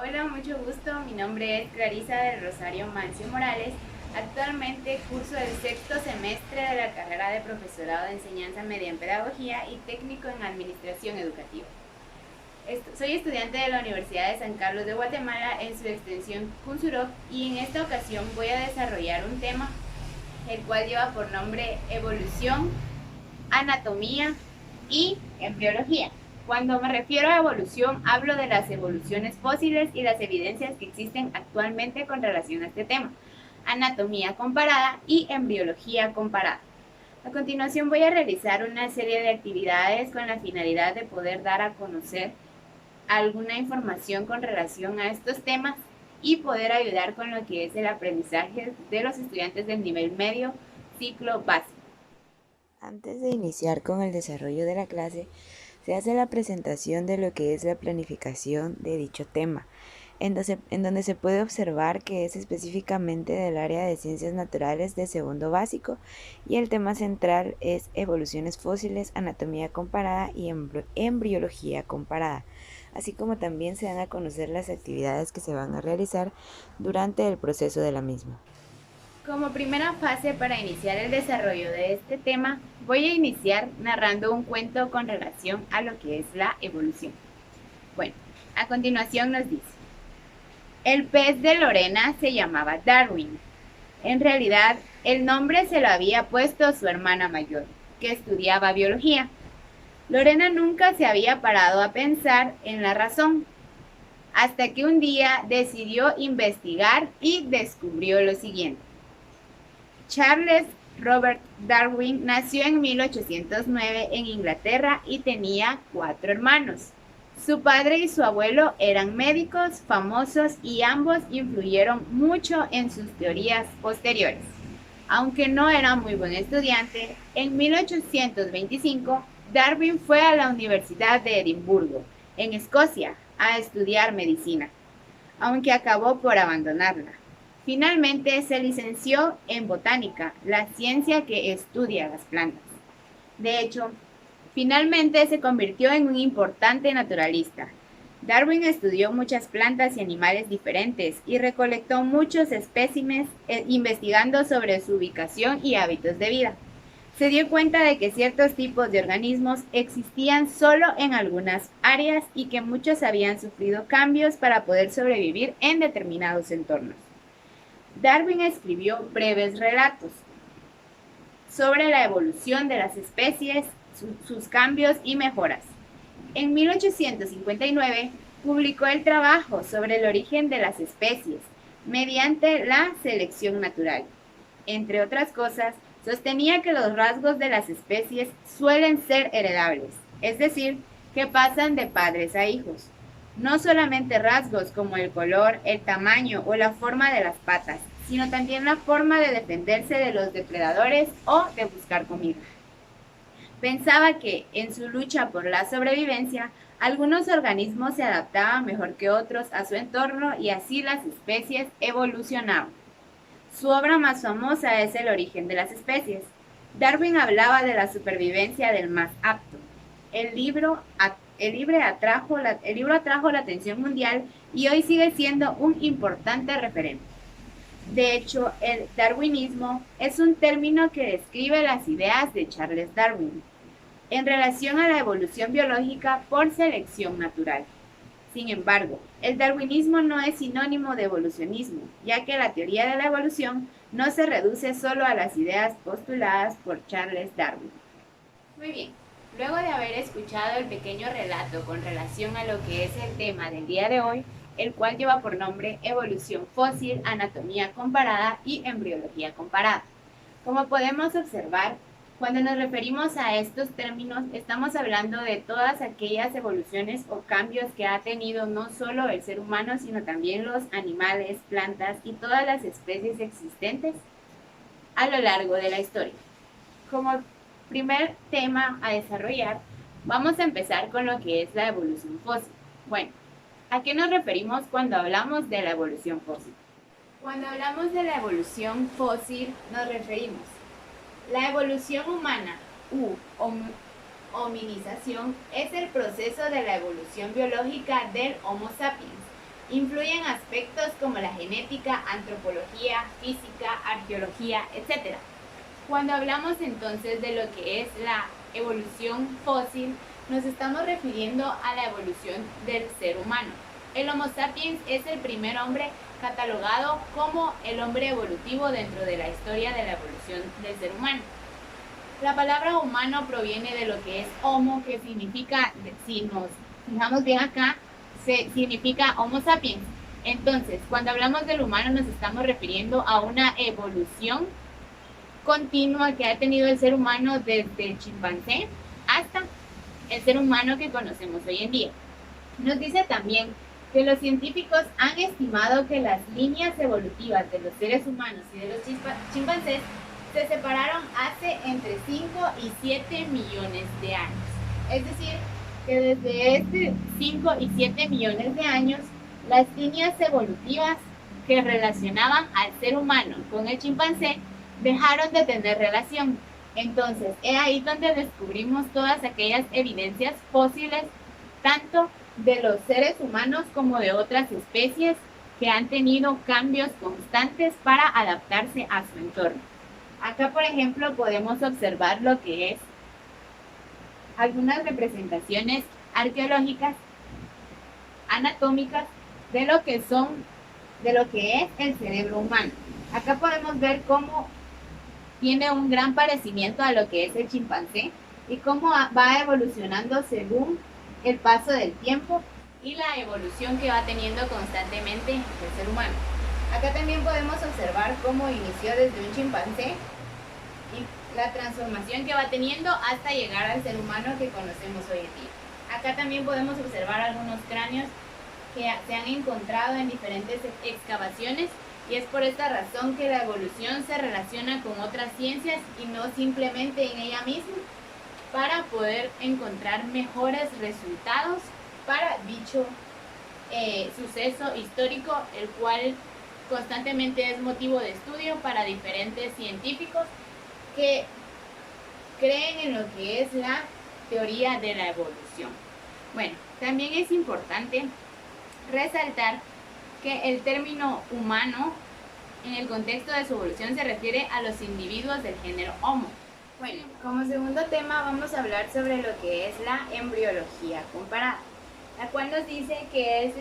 Hola, mucho gusto. Mi nombre es Clarisa del Rosario Mancio Morales. Actualmente curso el sexto semestre de la carrera de Profesorado de Enseñanza Media en Pedagogía y técnico en Administración Educativa. Soy estudiante de la Universidad de San Carlos de Guatemala en su extensión Cunsurop y en esta ocasión voy a desarrollar un tema el cual lleva por nombre evolución, anatomía y embriología. Cuando me refiero a evolución, hablo de las evoluciones fósiles y las evidencias que existen actualmente con relación a este tema, anatomía comparada y embriología comparada. A continuación voy a realizar una serie de actividades con la finalidad de poder dar a conocer alguna información con relación a estos temas y poder ayudar con lo que es el aprendizaje de los estudiantes del nivel medio ciclo básico. Antes de iniciar con el desarrollo de la clase, se hace la presentación de lo que es la planificación de dicho tema, en donde se puede observar que es específicamente del área de ciencias naturales de segundo básico y el tema central es evoluciones fósiles, anatomía comparada y embriología comparada, así como también se dan a conocer las actividades que se van a realizar durante el proceso de la misma. Como primera fase para iniciar el desarrollo de este tema, voy a iniciar narrando un cuento con relación a lo que es la evolución. Bueno, a continuación nos dice, el pez de Lorena se llamaba Darwin. En realidad, el nombre se lo había puesto su hermana mayor, que estudiaba biología. Lorena nunca se había parado a pensar en la razón, hasta que un día decidió investigar y descubrió lo siguiente. Charles Robert Darwin nació en 1809 en Inglaterra y tenía 4 hermanos. Su padre y su abuelo eran médicos famosos y ambos influyeron mucho en sus teorías posteriores. Aunque no era muy buen estudiante, en 1825 Darwin fue a la Universidad de Edimburgo, en Escocia, a estudiar medicina, aunque acabó por abandonarla. Finalmente se licenció en botánica, la ciencia que estudia las plantas. De hecho, finalmente se convirtió en un importante naturalista. Darwin estudió muchas plantas y animales diferentes y recolectó muchos espécimes investigando sobre su ubicación y hábitos de vida. Se dio cuenta de que ciertos tipos de organismos existían solo en algunas áreas y que muchos habían sufrido cambios para poder sobrevivir en determinados entornos. Darwin escribió breves relatos sobre la evolución de las especies, sus cambios y mejoras. En 1859 publicó el trabajo sobre el origen de las especies mediante la selección natural. Entre otras cosas, sostenía que los rasgos de las especies suelen ser heredables, es decir, que pasan de padres a hijos. No solamente rasgos como el color, el tamaño o la forma de las patas, sino también la forma de defenderse de los depredadores o de buscar comida. Pensaba que, en su lucha por la sobrevivencia, algunos organismos se adaptaban mejor que otros a su entorno y así las especies evolucionaban. Su obra más famosa es El origen de las especies. Darwin hablaba de la supervivencia del más apto. El libro atrajo la atención mundial y hoy sigue siendo un importante referente. De hecho, el darwinismo es un término que describe las ideas de Charles Darwin en relación a la evolución biológica por selección natural. Sin embargo, el darwinismo no es sinónimo de evolucionismo, ya que la teoría de la evolución no se reduce solo a las ideas postuladas por Charles Darwin. Muy bien, luego de haber escuchado el pequeño relato con relación a lo que es el tema del día de hoy, el cual lleva por nombre evolución fósil, anatomía comparada y embriología comparada. Como podemos observar, cuando nos referimos a estos términos, estamos hablando de todas aquellas evoluciones o cambios que ha tenido no solo el ser humano, sino también los animales, plantas y todas las especies existentes a lo largo de la historia. Como primer tema a desarrollar, vamos a empezar con lo que es la evolución fósil. Bueno, ¿a qué nos referimos cuando hablamos de la evolución fósil? Cuando hablamos de la evolución fósil, nos referimos la evolución humana u hominización es el proceso de la evolución biológica del Homo sapiens Influyen aspectos como la genética, antropología, física, arqueología, etc. Cuando hablamos entonces de lo que es la evolución fósil, nos estamos refiriendo a la evolución del ser humano. El Homo sapiens es el primer hombre catalogado como el hombre evolutivo dentro de la historia de la evolución del ser humano. La palabra humano proviene de lo que es homo, que significa, si nos fijamos bien acá, significa Homo sapiens. Entonces, cuando hablamos del humano nos estamos refiriendo a una evolución continua que ha tenido el ser humano desde el chimpancé hasta el ser humano que conocemos hoy en día. Nos dice también que los científicos han estimado que las líneas evolutivas de los seres humanos y de los chimpancés se separaron hace entre 5 y 7 millones de años. Es decir, que desde este 5 y 7 millones de años, las líneas evolutivas que relacionaban al ser humano con el chimpancé dejaron de tener relación. Entonces, es ahí donde descubrimos todas aquellas evidencias fósiles, tanto de los seres humanos como de otras especies que han tenido cambios constantes para adaptarse a su entorno. Acá, por ejemplo, podemos observar lo que es algunas representaciones arqueológicas, anatómicas, de lo que es el cerebro humano. Acá podemos ver cómo tiene un gran parecimiento a lo que es el chimpancé y cómo va evolucionando según el paso del tiempo y la evolución que va teniendo constantemente el ser humano. Acá también podemos observar cómo inició desde un chimpancé y la transformación que va teniendo hasta llegar al ser humano que conocemos hoy en día. Acá también podemos observar algunos cráneos que se han encontrado en diferentes excavaciones y es por esta razón que la evolución se relaciona con otras ciencias y no simplemente en ella misma para poder encontrar mejores resultados para dicho suceso histórico, el cual constantemente es motivo de estudio para diferentes científicos que creen en lo que es la teoría de la evolución. Bueno, también es importante resaltar que el término humano en el contexto de su evolución se refiere a los individuos del género Homo. Bueno, como segundo tema vamos a hablar sobre lo que es la embriología comparada, la cual nos dice que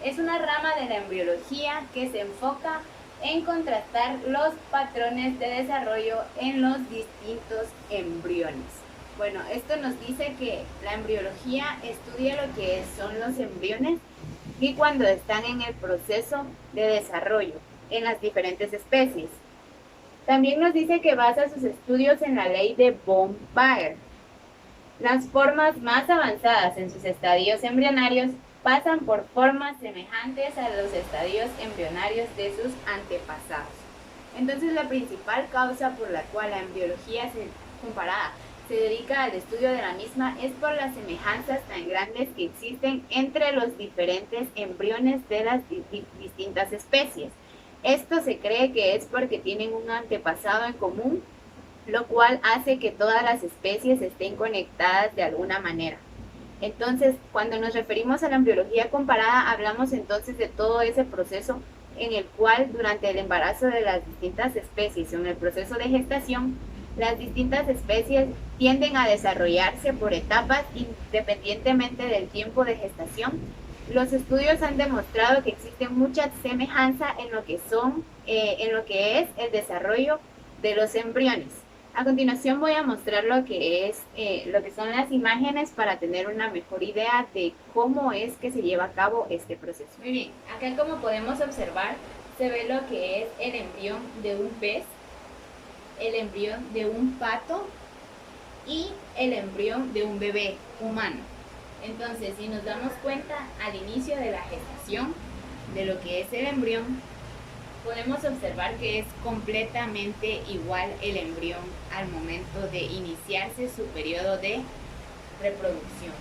es una rama de la embriología que se enfoca en contrastar los patrones de desarrollo en los distintos embriones. Bueno, esto nos dice que la embriología estudia lo que son los embriones y cuando están en el proceso de desarrollo en las diferentes especies. También nos dice que basa sus estudios en la ley de von Baer. Las formas más avanzadas en sus estadios embrionarios pasan por formas semejantes a los estadios embrionarios de sus antepasados. Entonces, la principal causa por la cual la embriología comparada se dedica al estudio de la misma es por las semejanzas tan grandes que existen entre los diferentes embriones de las distintas especies. Esto se cree que es porque tienen un antepasado en común, lo cual hace que todas las especies estén conectadas de alguna manera. Entonces, cuando nos referimos a la embriología comparada, hablamos entonces de todo ese proceso en el cual durante el embarazo de las distintas especies o en el proceso de gestación, las distintas especies tienden a desarrollarse por etapas independientemente del tiempo de gestación. Los estudios han demostrado que existe mucha semejanza en lo que es el desarrollo de los embriones. A continuación voy a mostrar lo que son las imágenes para tener una mejor idea de cómo es que se lleva a cabo este proceso. Muy bien, acá como podemos observar se ve lo que es el embrión de un pez, el embrión de un pato y el embrión de un bebé humano. Entonces, si nos damos cuenta al inicio de la gestación de lo que es el embrión, podemos observar que es completamente igual el embrión al momento de iniciarse su periodo de reproducción.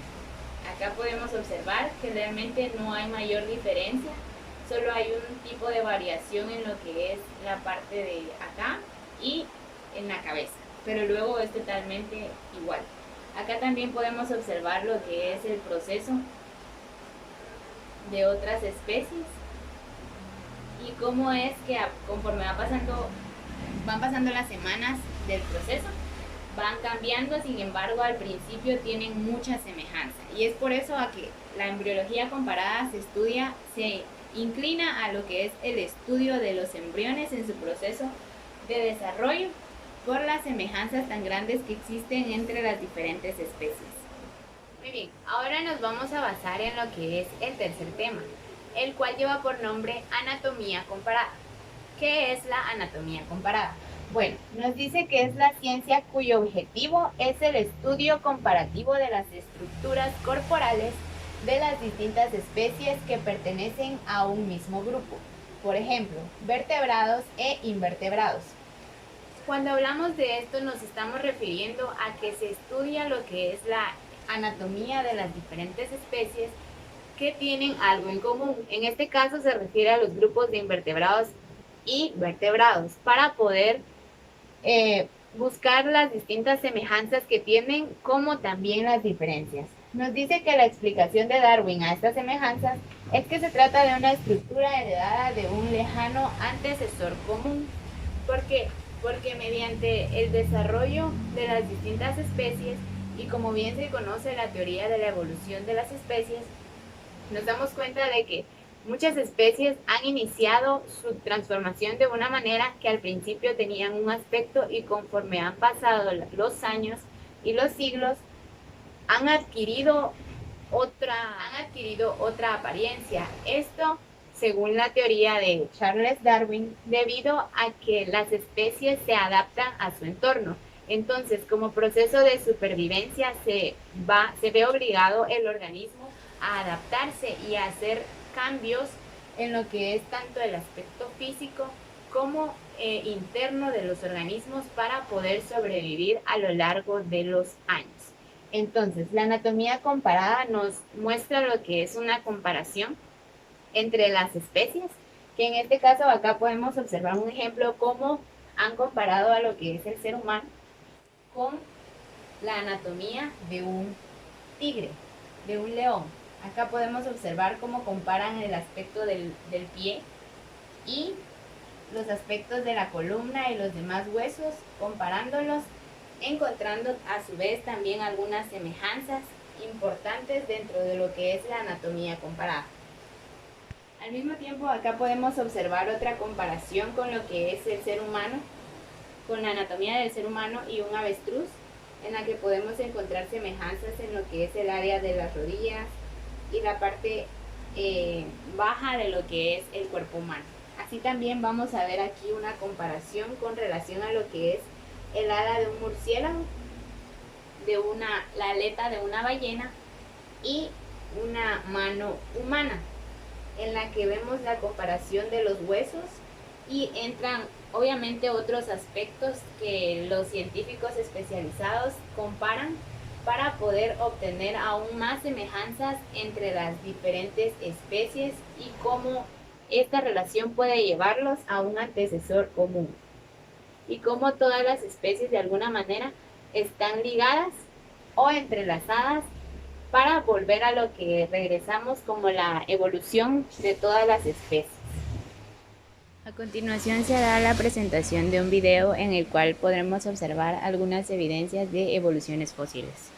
Acá podemos observar que realmente no hay mayor diferencia, solo hay un tipo de variación en lo que es la parte de acá y en la cabeza, pero luego es totalmente igual. Acá también podemos observar lo que es el proceso de otras especies y cómo es que conforme van pasando las semanas del proceso, van cambiando, sin embargo al principio tienen mucha semejanza, y es por eso a que la embriología comparada se inclina a lo que es el estudio de los embriones en su proceso de desarrollo por las semejanzas tan grandes que existen entre las diferentes especies. Muy bien, ahora nos vamos a basar en lo que es el tercer tema, el cual lleva por nombre anatomía comparada. ¿Qué es la anatomía comparada? Bueno, nos dice que es la ciencia cuyo objetivo es el estudio comparativo de las estructuras corporales de las distintas especies que pertenecen a un mismo grupo. Por ejemplo, vertebrados e invertebrados. Cuando hablamos de esto nos estamos refiriendo a que se estudia lo que es la anatomía de las diferentes especies que tienen algo en común. En este caso se refiere a los grupos de invertebrados y vertebrados para poder buscar las distintas semejanzas que tienen, como también las diferencias. Nos dice que la explicación de Darwin a estas semejanzas es que se trata de una estructura heredada de un lejano antecesor común. ¿Por qué? Porque mediante el desarrollo de las distintas especies, y como bien se conoce la teoría de la evolución de las especies, nos damos cuenta de que muchas especies han iniciado su transformación de una manera que al principio tenían un aspecto, y conforme han pasado los años y los siglos han adquirido otra apariencia. Esto, según la teoría de Charles Darwin, debido a que las especies se adaptan a su entorno. Entonces, como proceso de supervivencia, se ve obligado el organismo a adaptarse y a hacer cambios en lo que es tanto el aspecto físico como interno de los organismos para poder sobrevivir a lo largo de los años. Entonces, la anatomía comparada nos muestra lo que es una comparación entre las especies, que en este caso acá podemos observar un ejemplo cómo han comparado a lo que es el ser humano con la anatomía de un tigre, de un león. Acá podemos observar cómo comparan el aspecto del pie y los aspectos de la columna y los demás huesos, comparándolos, encontrando a su vez también algunas semejanzas importantes dentro de lo que es la anatomía comparada. Al mismo tiempo, acá podemos observar otra comparación con lo que es el ser humano, con la anatomía del ser humano y un avestruz, en la que podemos encontrar semejanzas en lo que es el área de las rodillas y la parte baja de lo que es el cuerpo humano. Así también vamos a ver aquí una comparación con relación a lo que es el ala de un murciélago, la aleta de una ballena y una mano humana, en la que vemos la comparación de los huesos, y entran obviamente otros aspectos que los científicos especializados comparan para poder obtener aún más semejanzas entre las diferentes especies y cómo esta relación puede llevarlos a un antecesor común, y cómo todas las especies de alguna manera están ligadas o entrelazadas para volver a lo que regresamos como la evolución de todas las especies. A continuación se hará la presentación de un video en el cual podremos observar algunas evidencias de evoluciones fósiles.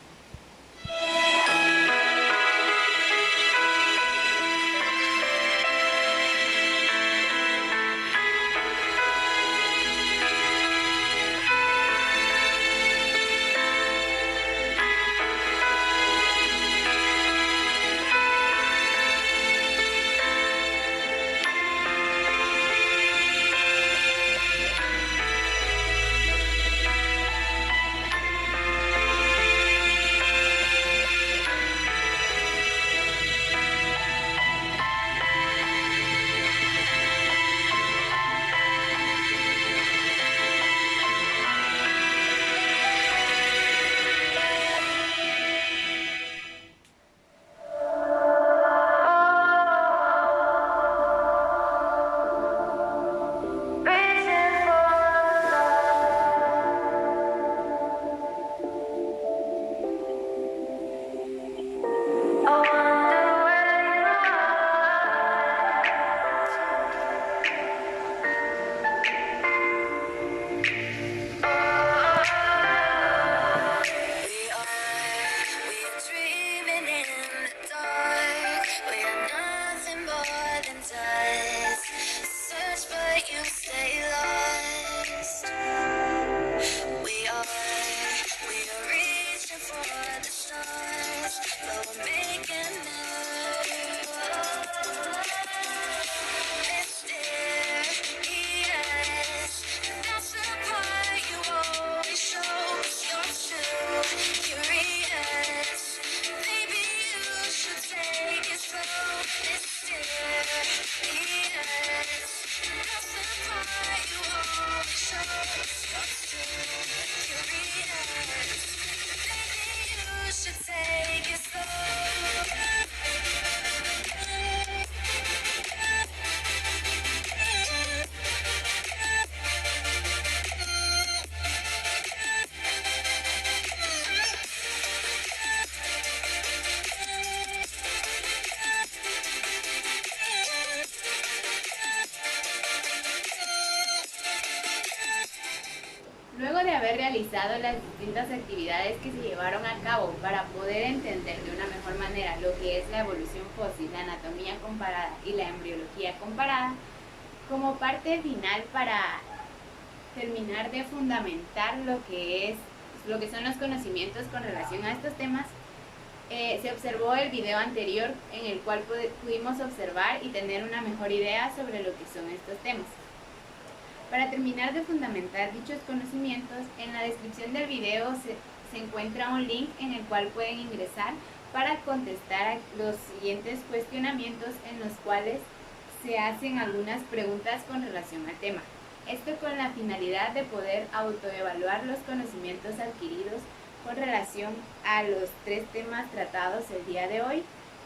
revisado las distintas actividades que se llevaron a cabo para poder entender de una mejor manera lo que es la evolución fósil, la anatomía comparada y la embriología comparada, como parte final para terminar de fundamentar lo que son los conocimientos con relación a estos temas, se observó el video anterior en el cual pudimos observar y tener una mejor idea sobre lo que son estos temas. Para terminar de fundamentar dichos conocimientos, en la descripción del video se encuentra un link en el cual pueden ingresar para contestar a los siguientes cuestionamientos en los cuales se hacen algunas preguntas con relación al tema. Esto con la finalidad de poder autoevaluar los conocimientos adquiridos con relación a los 3 temas tratados el día de hoy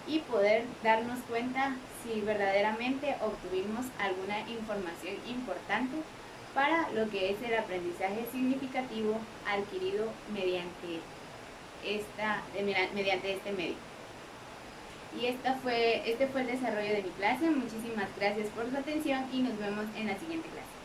y poder darnos cuenta si verdaderamente obtuvimos alguna información importante para lo que es el aprendizaje significativo adquirido mediante este medio. Y este fue el desarrollo de mi clase. Muchísimas gracias por su atención y nos vemos en la siguiente clase.